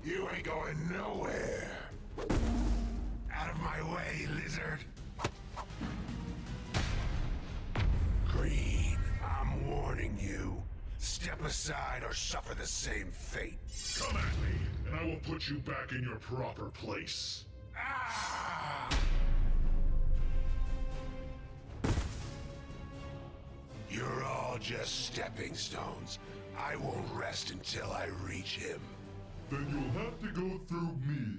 You ain't going nowhere. Out of my way, lizard. Green, I'm warning you. Step aside or suffer the same fate. Come at me, and I will put you back in your proper place. Ah! You're all just stepping stones. I won't rest until I reach him. Then you'll have to go through me.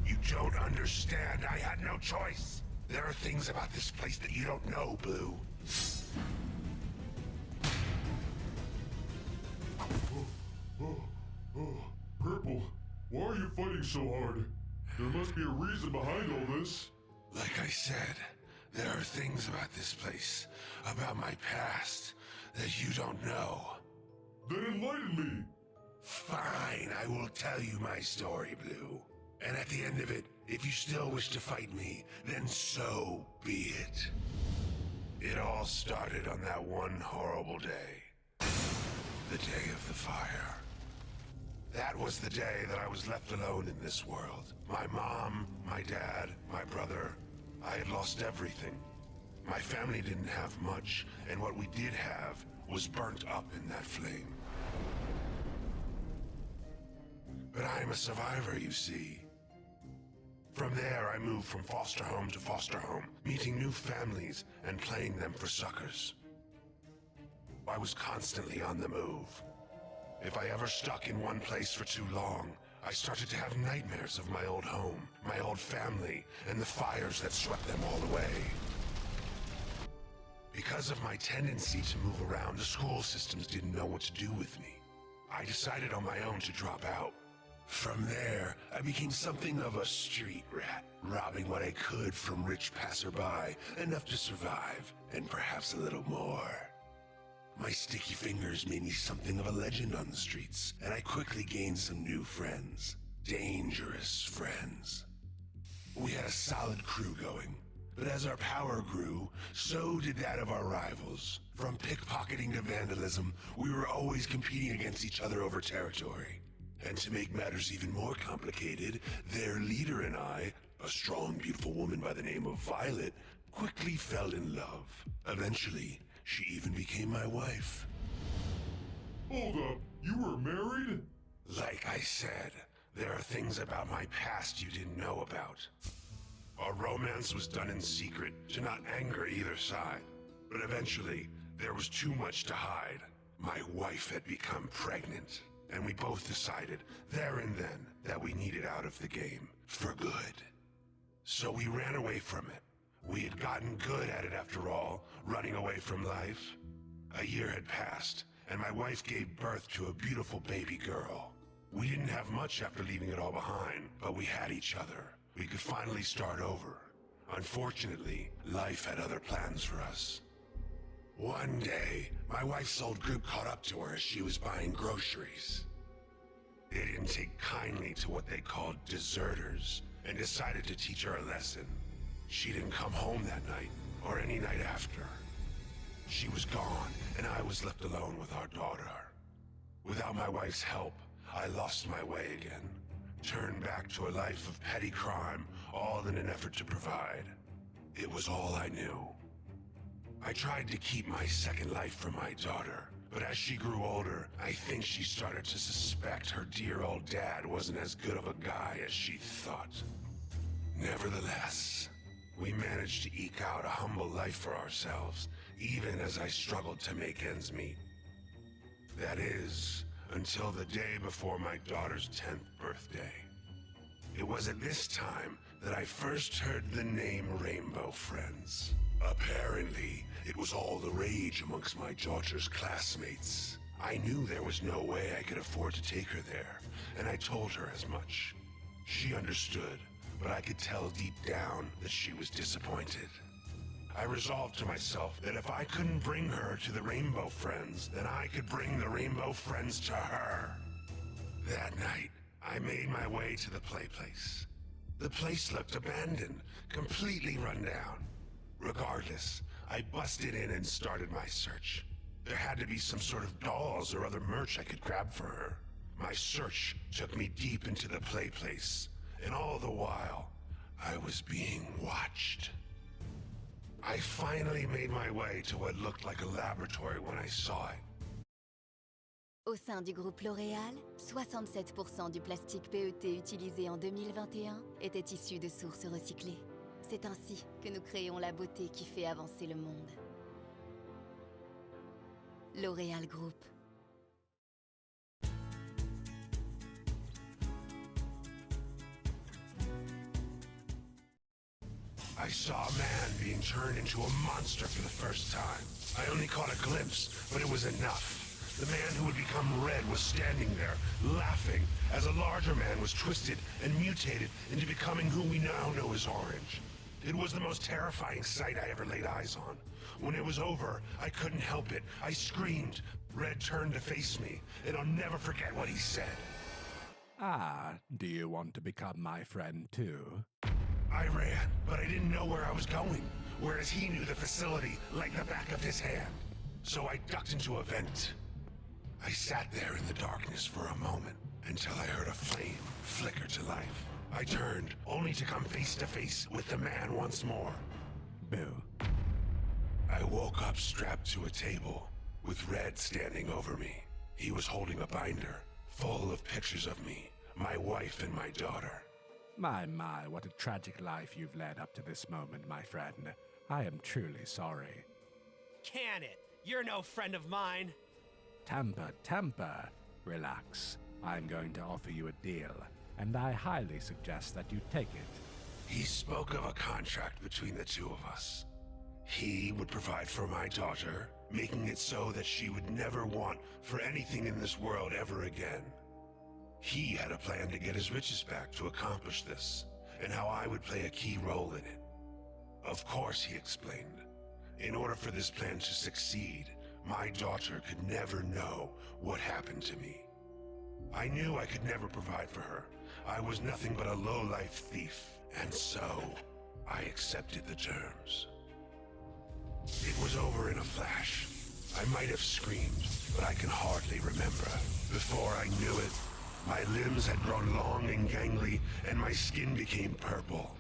You don't understand. I had no choice. There are things about this place that you don't know, Blue. Purple, why are you fighting so hard? There must be a reason behind all this. Like I said, there are things about this place, about my past, that you don't know. Then enlighten me. Fine, I will tell you my story, Blue. And at the end of it, if you still wish to fight me, then so be it. It all started on that one horrible day. The day of the fire. That was the day that I was left alone in this world. My mom, my dad, my brother, I had lost everything. My family didn't have much, and what we did have was burnt up in that flame. But I'm a survivor, you see. From there, I moved from foster home to foster home, meeting new families and playing them for suckers. I was constantly on the move. If I ever stuck in one place for too long, I started to have nightmares of my old home, my old family, and the fires that swept them all away. Because of my tendency to move around, the school systems didn't know what to do with me. I decided on my own to drop out. From there, I became something of a street rat, robbing what I could from rich passerby, enough to survive, and perhaps a little more. My sticky fingers made me something of a legend on the streets, and I quickly gained some new friends. Dangerous friends. We had a solid crew going, but as our power grew, so did that of our rivals. From pickpocketing to vandalism, we were always competing against each other over territory. And to make matters even more complicated, their leader and I, a strong, beautiful woman by the name of Violet, quickly fell in love. Eventually, she even became my wife. Hold up, you were married? Like I said, there are things about my past you didn't know about. Our romance was done in secret to not anger either side. But eventually, there was too much to hide. My wife had become pregnant. And we both decided, there and then, that we needed out of the game, for good. So we ran away from it. We had gotten good at it after all, running away from life. A year had passed, and my wife gave birth to a beautiful baby girl. We didn't have much after leaving it all behind, but we had each other. We could finally start over. Unfortunately, life had other plans for us. One day, my wife's old group caught up to her as she was buying groceries. They didn't take kindly to what they called deserters and decided to teach her a lesson. She didn't come home that night or any night after. She was gone and I was left alone with our daughter. Without my wife's help, I lost my way again, turned back to a life of petty crime, all in an effort to provide. It was all I knew. I tried to keep my second life from my daughter, but as she grew older, I think she started to suspect her dear old dad wasn't as good of a guy as she thought. Nevertheless, we managed to eke out a humble life for ourselves, even as I struggled to make ends meet. That is, until the day before my daughter's 10th birthday. It was at this time that I first heard the name Rainbow Friends. Apparently, it was all the rage amongst my daughter's classmates. I knew there was no way I could afford to take her there, and I told her as much. She understood, but I could tell deep down that she was disappointed. I resolved to myself that if I couldn't bring her to the Rainbow Friends, then I could bring the Rainbow Friends to her. That night, I made my way to the play place. The place looked abandoned, completely run down. Regardless, I busted in and started my search. There had to be some sort of dolls or other merch I could grab for her. My search took me deep into the play place, and all the while, I was being watched. I finally made my way to what looked like a laboratory when I saw it. Au sein du groupe L'Oréal, 67% du plastique PET utilisé en 2021 était issu de sources recyclées. C'est ainsi que nous créons la beauté qui fait avancer le monde. L'Oréal Group. I saw a man being turned into a monster for the first time. I only caught a glimpse, but it was enough. The man who had become red was standing there, laughing, as a larger man was twisted and mutated into becoming who we now know as Orange. It was the most terrifying sight I ever laid eyes on. When it was over, I couldn't help it. I screamed. Red turned to face me, and I'll never forget what he said. Ah, do you want to become my friend too? I ran, but I didn't know where I was going, whereas he knew the facility like the back of his hand. So I ducked into a vent. I sat there in the darkness for a moment until I heard a flame flicker to life. I turned, only to come face to face with the man once more. Boo. I woke up strapped to a table, with Red standing over me. He was holding a binder, full of pictures of me, my wife and my daughter. My, what a tragic life you've led up to this moment, my friend. I am truly sorry. Can it? You're no friend of mine. Temper. Relax. I'm going to offer you a deal, and I highly suggest that you take it. He spoke of a contract between the two of us. He would provide for my daughter, making it so that she would never want for anything in this world ever again. He had a plan to get his riches back to accomplish this, and how I would play a key role in it. Of course, he explained, in order for this plan to succeed, my daughter could never know what happened to me. I knew I could never provide for her. I was nothing but a low-life thief, and so I accepted the terms. It was over in a flash. I might have screamed, but I can hardly remember. Before I knew it, my limbs had grown long and gangly, and my skin became purple.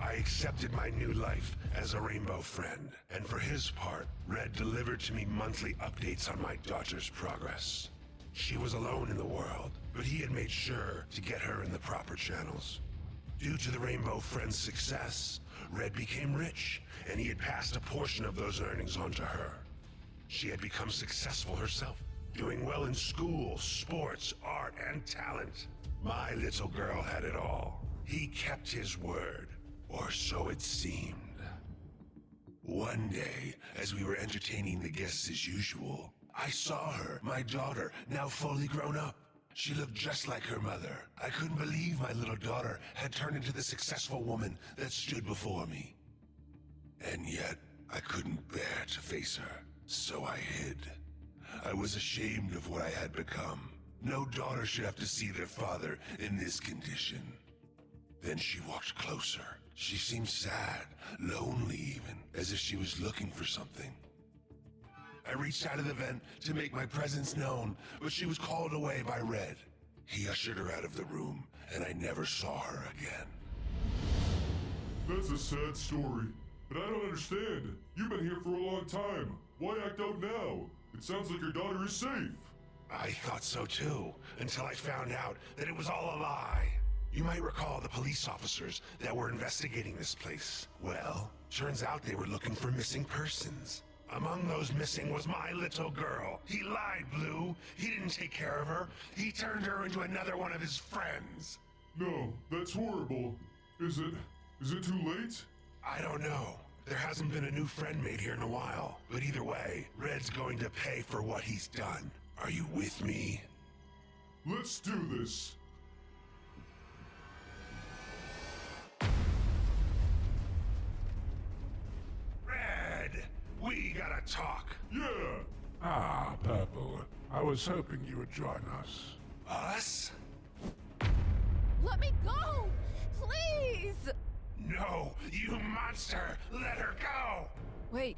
I accepted my new life as a rainbow friend, and for his part, Red delivered to me monthly updates on my daughter's progress. She was alone in the world, but he had made sure to get her in the proper channels. Due to the Rainbow Friend's success, Red became rich, and he had passed a portion of those earnings on to her. She had become successful herself, doing well in school, sports, art, and talent. My little girl had it all. He kept his word, or so it seemed. One day, as we were entertaining the guests as usual, I saw her, my daughter, now fully grown up. She looked just like her mother. I couldn't believe my little daughter had turned into the successful woman that stood before me. And yet, I couldn't bear to face her, so I hid. I was ashamed of what I had become. No daughter should have to see their father in this condition. Then she walked closer. She seemed sad, lonely even, as if she was looking for something. I reached out of the vent to make my presence known, but she was called away by Red. He ushered her out of the room, and I never saw her again. That's a sad story, but I don't understand. You've been here for a long time. Why act out now? It sounds like your daughter is safe. I thought so too, until I found out that it was all a lie. You might recall the police officers that were investigating this place. Well, turns out they were looking for missing persons. Among those missing was my little girl. He lied, Blue. He didn't take care of her. He turned her into another one of his friends. No, that's horrible. Is it too late? I don't know. There hasn't been a new friend made here in a while. But either way, Red's going to pay for what he's done. Are you with me? Let's do this. Red! We gotta talk. Yeah! Ah, Purple. I was hoping you would join us. Us? Let me go! Please! No, you monster! Let her go! Wait,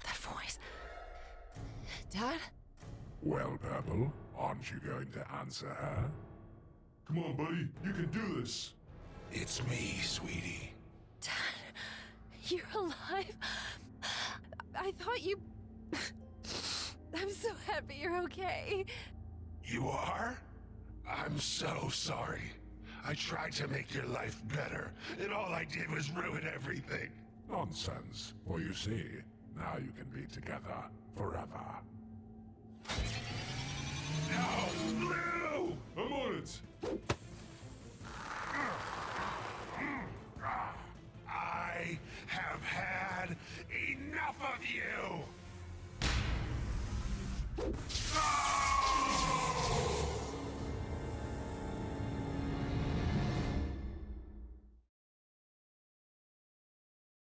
that voice. Dad? Well, Purple, Aren't you going to answer her? Come on, buddy. You can do this. It's me, sweetie. Dad, you're alive. I thought you... I'm so happy you're okay. You are? I'm so sorry. I tried to make your life better, and all I did was ruin everything. Nonsense. For you see, now you can be together forever. No, Blue! I'm on it. I have had enough of you!